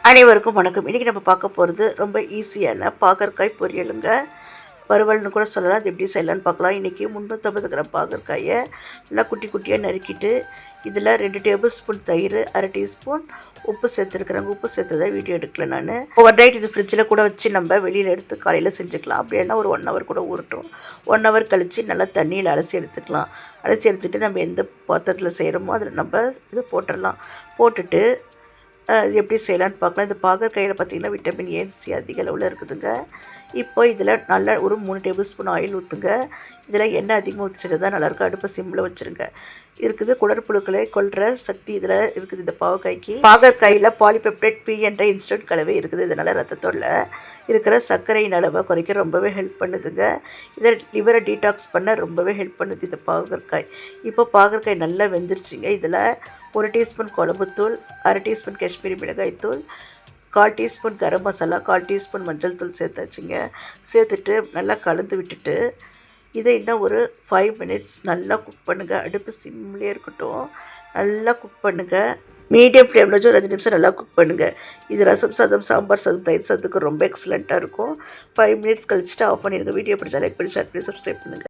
அனைவருக்கும் வணக்கம். இன்றைக்கி நம்ம பார்க்க போகிறது ரொம்ப ஈஸியான பாகற்காய் பொரியலுங்க. வறுவல்னு கூட சொல்லலாம். அது எப்படி செய்யலான்னு பார்க்கலாம். இன்றைக்கி 350 கிராம் பாகற்காயை நல்லா குட்டி குட்டியாக நறுக்கிட்டு இதில் 2 டேபிள் ஸ்பூன் தயிர், 1/2 டீஸ்பூன் உப்பு சேர்த்துருக்குறாங்க. உப்பு சேர்த்ததை வீடியோ எடுக்கல நான். ஓவர் நைட் இது ஃப்ரிட்ஜில் கூட வச்சு நம்ம வெளியில் எடுத்து காலையில் செஞ்சுக்கலாம். அப்படின்னா ஒரு 1 ஹவர் கூட ஊறட்டும். 1 ஹவர் கழித்து நல்லா தண்ணியில் அலசி எடுத்துக்கலாம். அலசி எடுத்துகிட்டு நம்ம எந்த பாத்திரத்தில் செய்கிறோமோ அதில் நம்ம இதை போட்டுடலாம். போட்டுட்டு இது எப்படி செய்யலான்னு பார்க்கலாம். இந்த பாகற்காயில் பார்த்திங்கன்னா விட்டமின் ஏ, சி அதிக அளவில் இருக்குதுங்க. இப்போ இதில் நல்லா ஒரு 3 டேபிள் ஸ்பூன் ஆயில் ஊற்றுங்க. இதில் எண்ணெய் அதிகமாக ஊற்றி செஞ்சு தான் நல்லாயிருக்கும். அடுப்பை சிம்மில் வச்சுருங்க. இருக்குது குடற்புழுக்களை கொல்கிற சக்தி இதில் இருக்குது. இந்த பாகற்காய்க்கு பாகற்காயில் பாலிபெப்டைட் பி என்ற இன்ஸ்டன்ட் கலவை இருக்குது. இதனால் ரத்தத்தோட இருக்கிற சர்க்கரையின் அளவை குறைக்க ரொம்பவே ஹெல்ப் பண்ணுதுங்க. இதை லிவரை டீடாக்ஸ் பண்ண ரொம்பவே ஹெல்ப் பண்ணுது இந்த பாகற்காய். இப்போ பாகற்காய் நல்லா வெந்துருச்சுங்க. இதில் 1 டீஸ்பூன் குழம்புத்தூள், 1/2 டீஸ்பூன் காஷ்மீரி மிளகாய்த்தூள், 1/4 டீஸ்பூன் கரம் மசாலா, 1/4 டீஸ்பூன் மஞ்சள் தூள் சேர்த்தாச்சுங்க. சேர்த்துட்டு நல்லா கலந்து விட்டுட்டு இதை இன்னும் ஒரு 5 மினிட்ஸ் நல்லா குக் பண்ணுங்கள். அடுப்பு சிம்லேயே இருக்கட்டும். நல்லா குக் பண்ணுங்கள். மீடியம் ஃப்ளேமில் வச்சு ஒரு 5 நிமிஷம் நல்லா குக் பண்ணுங்கள். இது ரசம் சாதம், சாம்பார் சாதம், தயிர் சாதத்துக்கு ரொம்ப எக்ஸலண்ட்டாக இருக்கும். 5 மினிட்ஸ் கழிச்சுட்டு ஆஃப் பண்ணிடுங்க. வீடியோ பிடிச்சா லைக் பண்ணி, ஷேர் பண்ணி, சப்ஸ்கிரைப் பண்ணுங்கள்.